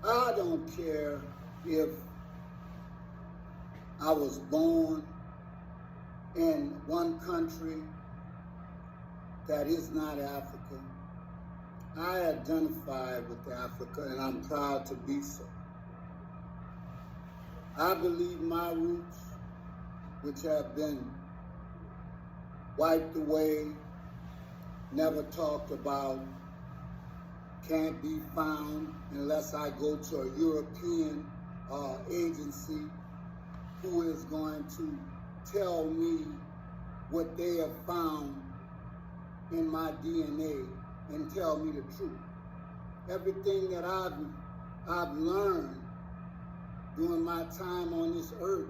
I don't care if I was born in one country that is not Africa. I identify with Africa, and I'm proud to be so. I believe my roots, which have been wiped away, never talked about, can't be found unless I go to a European agency who is going to tell me what they have found in my DNA and tell me the truth. Everything that I've learned during my time on this earth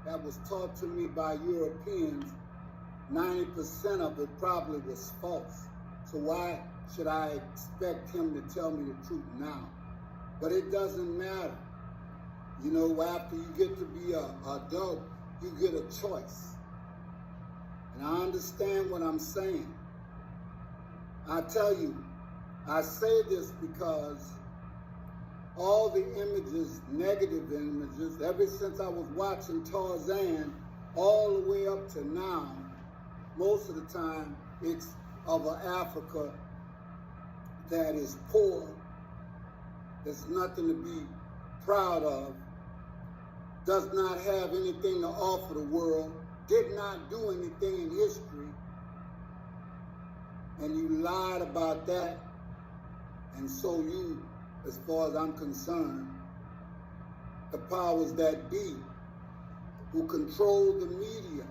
that was taught to me by Europeans, 90% of it probably was false. So why should I expect him to tell me the truth now? But it doesn't matter. You know, after you get to be an adult, you get a choice. And I understand what I'm saying. I tell you, I say this because all the images, negative images, ever since I was watching Tarzan all the way up to now, most of the time it's of an Africa that is poor, there's nothing to be proud of, does not have anything to offer the world, did not do anything in history, and you lied about that, and so you, as far as I'm concerned, the powers that be, who control the media,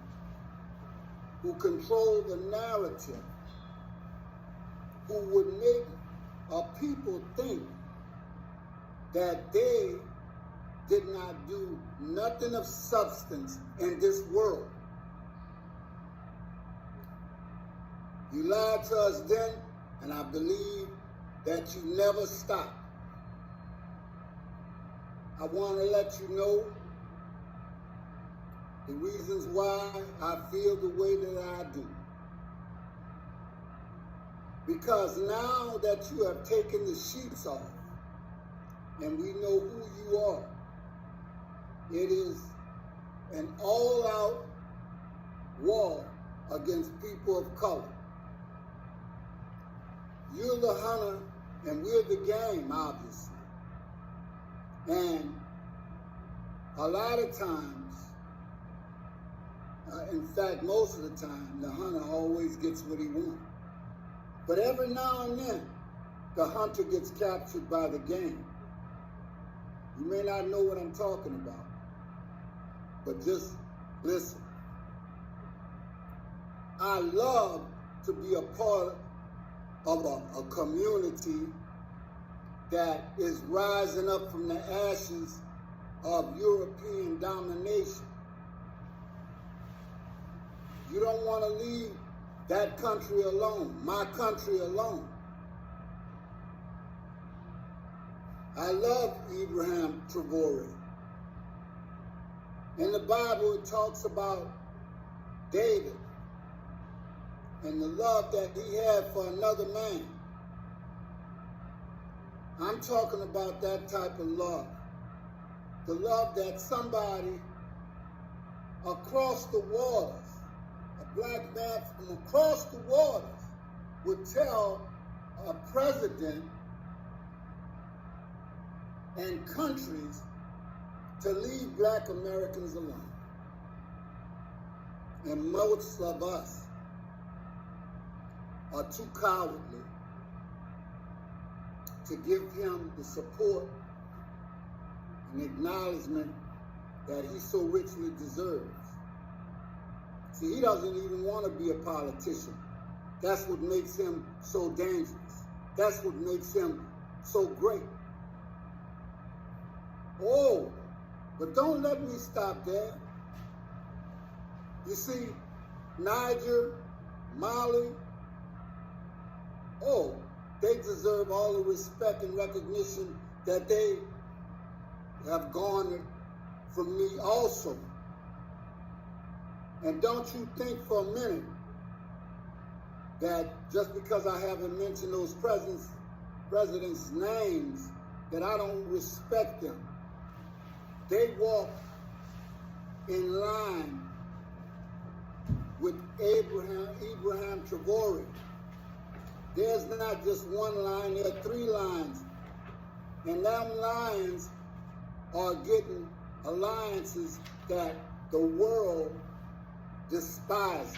who control the narrative, who would make people think that they did not do nothing of substance in this world. You lied to us then, and I believe that you never stop. I want to let you know the reasons why I feel the way that I do. Because now that you have taken the sheets off and we know who you are, it is an all-out war against people of color. You're the hunter and we're the game, obviously. And a lot of times, in fact, most of the time, the hunter always gets what he wants. But every now and then, the hunter gets captured by the game. You may not know what I'm talking about, but just listen. I love to be a part of a community that is rising up from the ashes of European domination. You don't want to leave that country alone, my country alone. I love Abraham Traore. In the Bible, it talks about David and the love that he had for another man. I'm talking about that type of love. The love that somebody across the waters, a black man from across the waters, would tell a president and countries to leave black Americans alone. And most of us are too cowardly to give him the support and acknowledgement that he so richly deserves. See, he doesn't even want to be a politician. That's what makes him so dangerous. That's what makes him so great. Oh, but don't let me stop there. You see, Niger, Mali, oh, they deserve all the respect and recognition that they have garnered from me also. And don't you think for a minute that just because I haven't mentioned those presidents' names that I don't respect them. They walk in line with Abraham Traore. There's not just one line, there are 3 lines. And them lines are getting alliances that the world despises.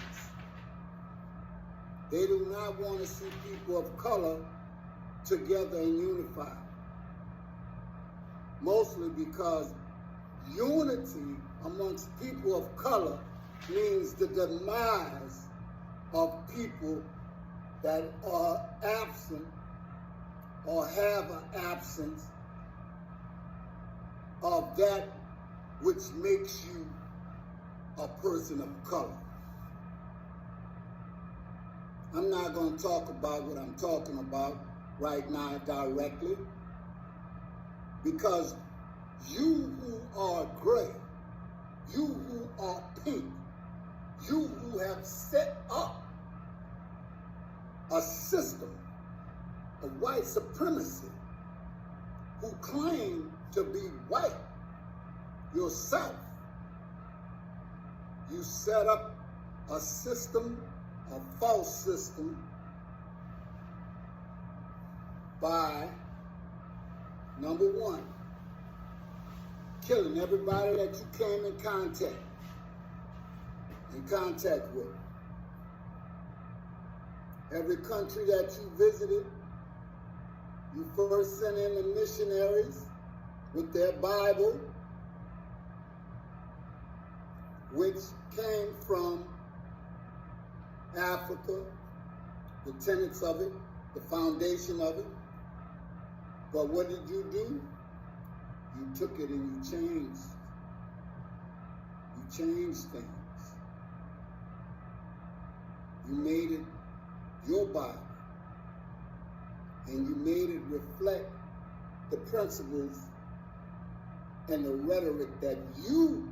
They do not want to see people of color together and unified. Mostly because unity amongst people of color means the demise of people that are absent or have an absence of that which makes you a person of color. I'm not going to talk about what I'm talking about right now directly, because you who are gray, you who are pink, you who have set up a system of white supremacy, who claim to be white yourself, you set up a system, a false system, by, number 1, killing everybody that you came in contact with. Every country that you visited, you first sent in the missionaries with their Bible, which came from Africa, the tenets of it, the foundation of it. But what did you do? You took it and you changed. You changed things. You made it your Bible. And you made it reflect the principles and the rhetoric that you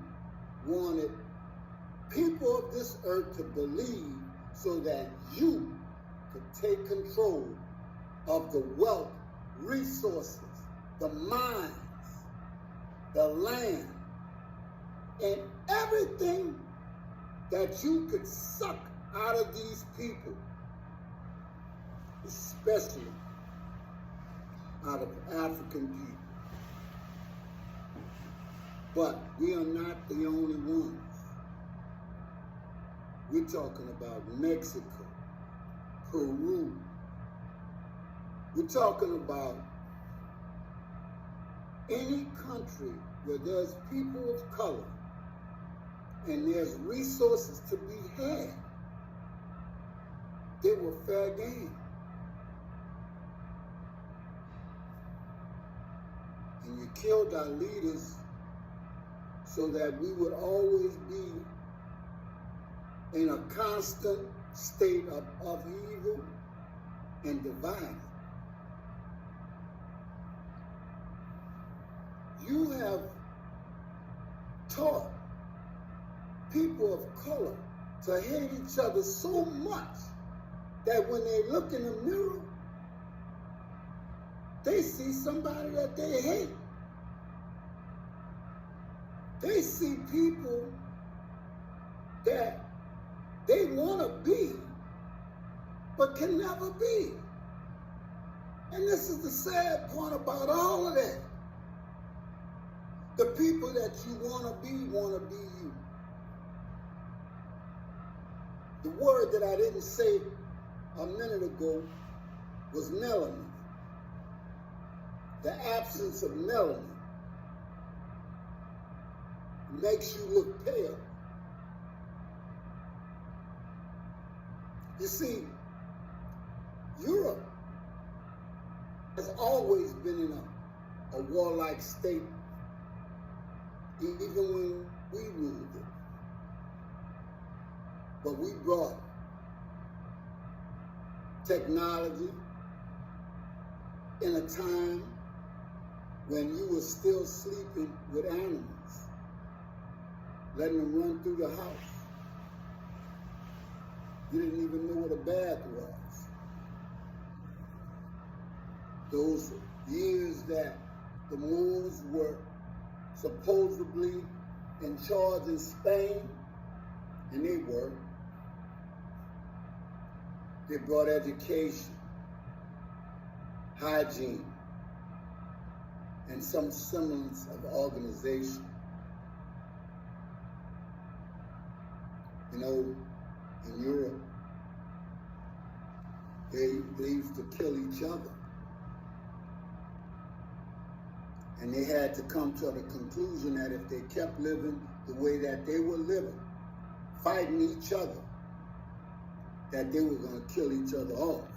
wanted people of this earth to believe, so that you could take control of the wealth, resources, the mines, the land, and everything that you could suck out of these people, especially out of African people. But we are not the only ones. We're talking about Mexico, Peru. We're talking about any country where there's people of color and there's resources to be had. They were fair game. And you killed our leaders so that we would always be in a constant state of evil and divided. You have taught people of color to hate each other so much that when they look in the mirror, they see somebody that they hate. They see people that they want to be, but can never be. And this is the sad part about all of that. The people that you want to be you. The word that I didn't say a minute ago was melanin. The absence of melanin makes you look pale. You see, Europe has always been in a warlike state, even when we ruled it. But we brought technology in a time when you were still sleeping with animals, letting them run through the house. You didn't even know what a bath was. Those years that the Moors were supposedly in charge in Spain, and they were. They brought education, hygiene, and some semblance of organization. You know, in Europe, they used to kill each other. And they had to come to the conclusion that if they kept living the way that they were living, fighting each other, that they were going to kill each other off.